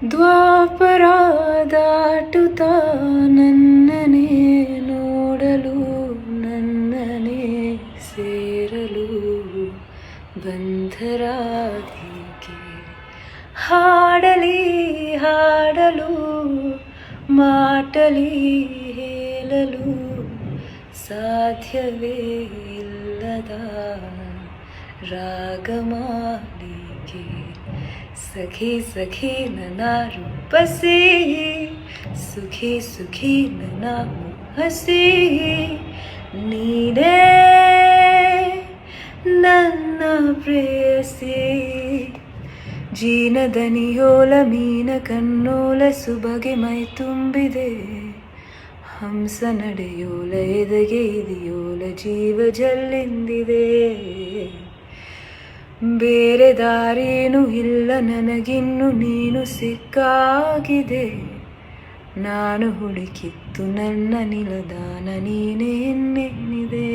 ದ್ವಾಪರ ದಾಟುತ್ತಾ ನನ್ನನೇ ನೋಡಲು ನನ್ನನೇ ಸೇರಲು ಬಂಧರಾಧಿಕೆ ಹಾಡಲಿ ಹಾಡಲು ಮಾಟಲಿ ಹೇಳಲು ಸಾಧ್ಯವೇ ಇಲ್ಲದ ರಾಗಮಾಲಿಕೆ ಸಖಿ ಸಖಿ ನನ್ನ ರೂಪಸಿ ಸುಖಿ ಸುಖಿ ನನ್ನ ಹಸಿ ನೀನೇ ನನ್ನ ಪ್ರೇಯಸಿ ಜೀನದನಿಯೋಲ ಮೀನ ಕನ್ನೋಲ ಸುಬಗೆ ಮೈ ತುಂಬಿದೆ ಹಂಸ ನಡೆಯೋಲ ಎದೆಗೆ ಇದೆಯೋಲ ಜೀವ ಜಲ್ಲಿಂದಿದೆ ಬೇರೆ ದಾರೇನು ಇಲ್ಲ ನನಗಿನ್ನು ನೀನು ಸಿಕ್ಕಾಗಿದೆ ನಾನು ಹುಡುಕಿತ್ತು ನನ್ನ ನಿಲದಾನ ನೀನೇ ಎನ್ನೇನಿದೆ